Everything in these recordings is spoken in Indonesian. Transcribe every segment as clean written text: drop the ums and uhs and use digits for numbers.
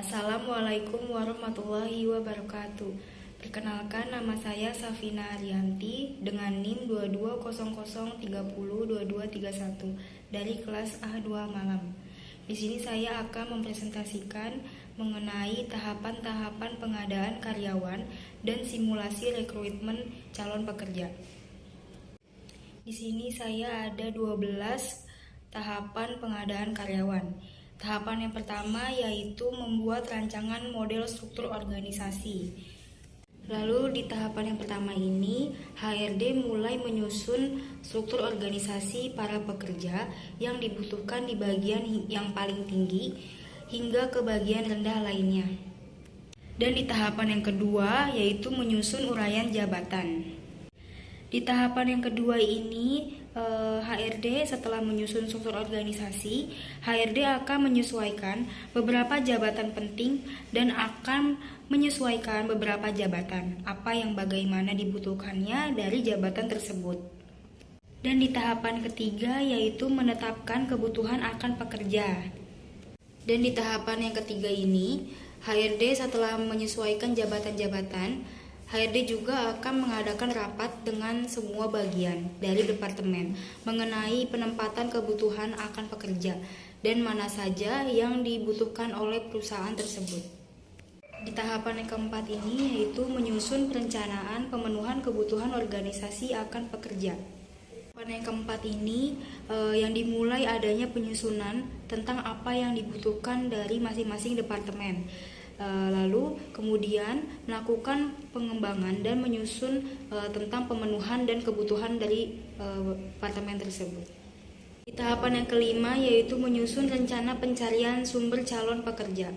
Assalamualaikum warahmatullahi wabarakatuh. Perkenalkan, nama saya Safina Arianti dengan NIM 2200302231 dari kelas A2 Malam. Di sini saya akan mempresentasikan mengenai tahapan-tahapan pengadaan karyawan dan simulasi rekrutmen calon pekerja. Di sini saya ada 12 tahapan pengadaan karyawan. Tahapan yang pertama yaitu membuat rancangan model struktur organisasi. Lalu di tahapan yang pertama ini, HRD mulai menyusun struktur organisasi para pekerja yang dibutuhkan di bagian yang paling tinggi hingga ke bagian rendah lainnya. Dan di tahapan yang kedua yaitu menyusun uraian jabatan. Di tahapan yang kedua ini, HRD setelah menyusun struktur organisasi, HRD akan menyesuaikan beberapa jabatan penting dan akan menyesuaikan beberapa jabatan apa yang bagaimana dibutuhkannya dari jabatan tersebut. Dan di tahapan ketiga yaitu menetapkan kebutuhan akan pekerja. Dan di tahapan yang ketiga ini, HRD setelah menyesuaikan jabatan-jabatan, HRD juga akan mengadakan rapat dengan semua bagian dari departemen mengenai penempatan kebutuhan akan pekerja dan mana saja yang dibutuhkan oleh perusahaan tersebut. Di tahapan yang keempat ini yaitu menyusun perencanaan pemenuhan kebutuhan organisasi akan pekerja. Tahapan yang keempat ini yang dimulai adanya penyusunan tentang apa yang dibutuhkan dari masing-masing departemen. Lalu kemudian melakukan pengembangan dan menyusun tentang pemenuhan dan kebutuhan dari departemen tersebut. Di tahapan yang kelima yaitu menyusun rencana pencarian sumber calon pekerja.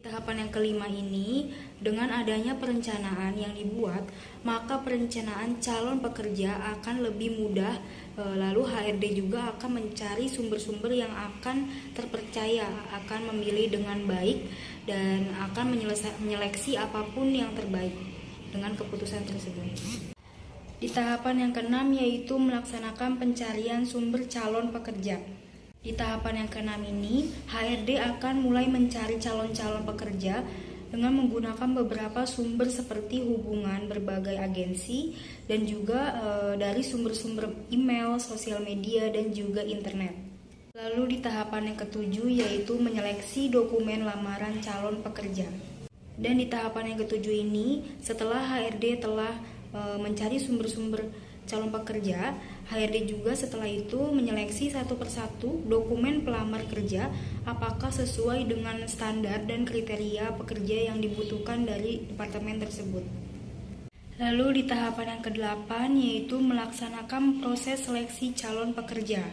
Di tahapan yang kelima ini, dengan adanya perencanaan yang dibuat, maka perencanaan calon pekerja akan lebih mudah. Lalu HRD juga akan mencari sumber-sumber yang akan terpercaya, akan memilih dengan baik dan akan menyeleksi apapun yang terbaik dengan keputusan tersebut. Di tahapan yang keenam yaitu melaksanakan pencarian sumber calon pekerja. Di tahapan yang keenam ini, HRD akan mulai mencari calon-calon pekerja dengan menggunakan beberapa sumber seperti hubungan berbagai agensi dan juga dari sumber-sumber email, sosial media, dan juga internet. Lalu di tahapan yang ketujuh yaitu menyeleksi dokumen lamaran calon pekerja. Dan di tahapan yang ketujuh ini, setelah HRD telah mencari sumber-sumber calon pekerja, HRD juga setelah itu menyeleksi satu persatu dokumen pelamar kerja apakah sesuai dengan standar dan kriteria pekerja yang dibutuhkan dari departemen tersebut. Lalu di tahapan yang ke-8 yaitu melaksanakan proses seleksi calon pekerja.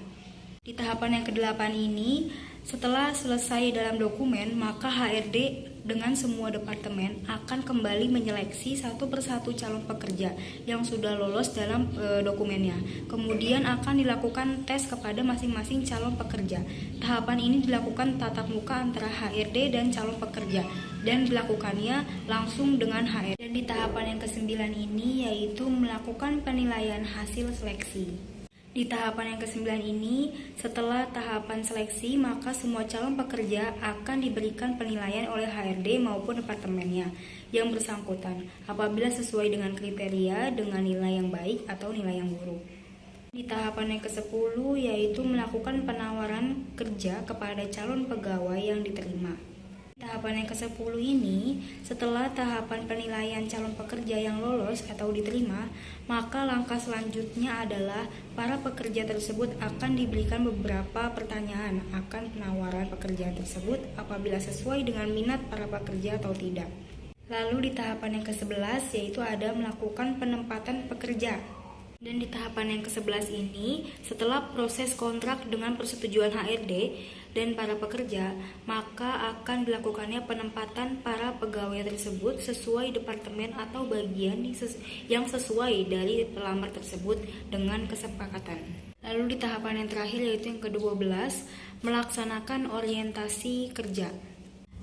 Di tahapan yang ke-8 ini, setelah selesai dalam dokumen, maka HRD dengan semua departemen akan kembali menyeleksi satu persatu calon pekerja yang sudah lolos dalam dokumennya. Kemudian akan dilakukan tes kepada masing-masing calon pekerja. Tahapan ini dilakukan tatap muka antara HRD dan calon pekerja dan dilakukannya langsung dengan HRD. Dan di tahapan yang ke-9 ini yaitu melakukan penilaian hasil seleksi. Di tahapan yang ke-9 ini, setelah tahapan seleksi, maka semua calon pekerja akan diberikan penilaian oleh HRD maupun departemennya yang bersangkutan apabila sesuai dengan kriteria dengan nilai yang baik atau nilai yang buruk. Di tahapan yang ke-10 yaitu melakukan penawaran kerja kepada calon pegawai yang diterima. Tahapan yang ke-10 ini, setelah tahapan penilaian calon pekerja yang lolos atau diterima, maka langkah selanjutnya adalah para pekerja tersebut akan diberikan beberapa pertanyaan akan penawaran pekerjaan tersebut apabila sesuai dengan minat para pekerja atau tidak. Lalu di tahapan yang ke-11 yaitu ada melakukan penempatan pekerja. Dan di tahapan yang ke-11 ini, setelah proses kontrak dengan persetujuan HRD dan para pekerja, maka akan dilakukannya penempatan para pegawai tersebut sesuai departemen atau bagian yang sesuai dari pelamar tersebut dengan kesepakatan. Lalu di tahapan yang terakhir yaitu yang ke-12, melaksanakan orientasi kerja.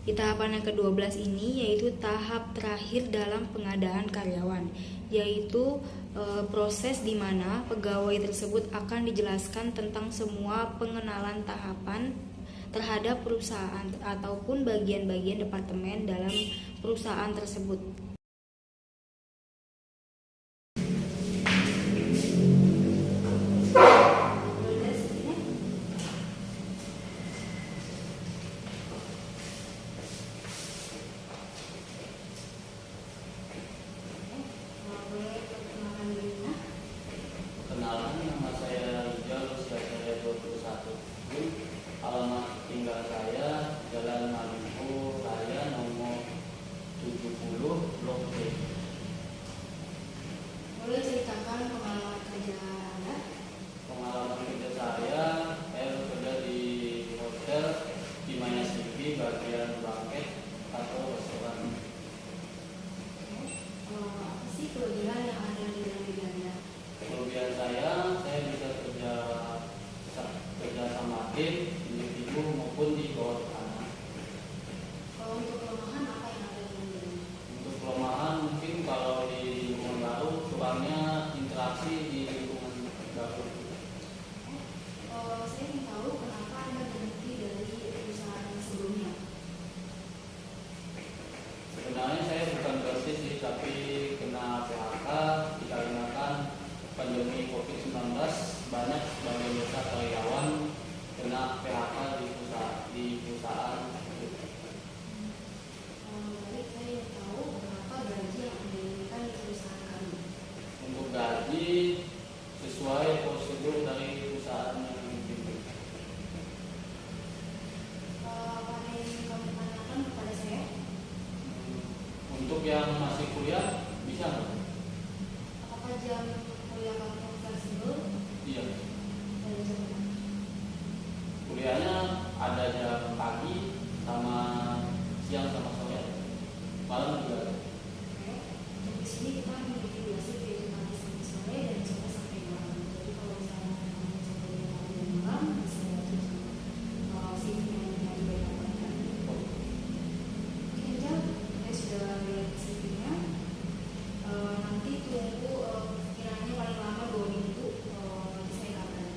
Di tahapan yang ke-12 ini yaitu tahap terakhir dalam pengadaan karyawan, yaitu proses di mana pegawai tersebut akan dijelaskan tentang semua pengenalan tahapan terhadap perusahaan ataupun bagian-bagian departemen dalam perusahaan tersebut. Kenalan, nama saya Rijal, usia saya 21 tahun. Alamat tinggal saya Jalan Maluku Raya nomor 70 Blok B. Boleh ceritakan pengalaman kerja Anda? Pengalaman kerja saya bekerja di hotel di Maya City bagian banket atau restoran. Apa sih kelebihan yang ada di dalam bidang Anda? Kelebihan saya bisa kerja sama tim, individu maupun di bawah tekanan. Kalau untuk kelemahan apa yang ada di dalam bidang Anda? Untuk kelemahan mungkin kalau di lingkungan baru kurangnya interaksi di lingkungan baru. Saya ingin tahu kenapa Anda berhenti dari perusahaan yang sebelumnya. Sebenarnya saya bukan berhenti sih, tapi kena PHK dikarenakan pandemi COVID-19. Banyak sebagian besar karyawan kena PHK di perusahaan. Baik, saya ingin tahu berapa gaji yang Anda inginkan di perusahaan kami. Untuk gaji sesuai prosedur dari perusahaan yang dipimpin. Apa yang ingin kamu tanyakan kepada saya? Untuk yang masih kuliah bisa nggak? Apakah jam kuliah kamu fleksibel? Iya. Dari jam berapa? Kuliahnya ada jam pagi sama siang sama sore, malam juga ada. Oke. Untuk di sini kita memiliki dua shift, yaitu pagi sampai sore dan sore sampai malam. Jadi kalau misalnya kamu sampai jam pagi dan malam, bisa wajib sama shift yang dibedakan. Oke, Jal, saya sudah lihat CV-nya. Nanti tunggu kiranya paling lama 2 minggu. Nanti saya kabarin.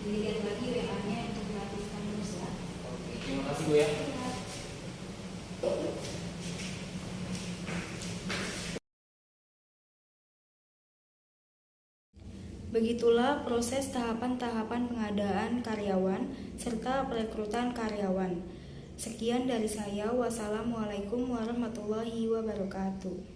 Dilihat lagi WA-nya untuk diaktifkan terus ya. Oke, terima kasih Bu ya. Begitulah proses tahapan-tahapan pengadaan karyawan serta perekrutan karyawan. Sekian dari saya. Wassalamualaikum warahmatullahi wabarakatuh.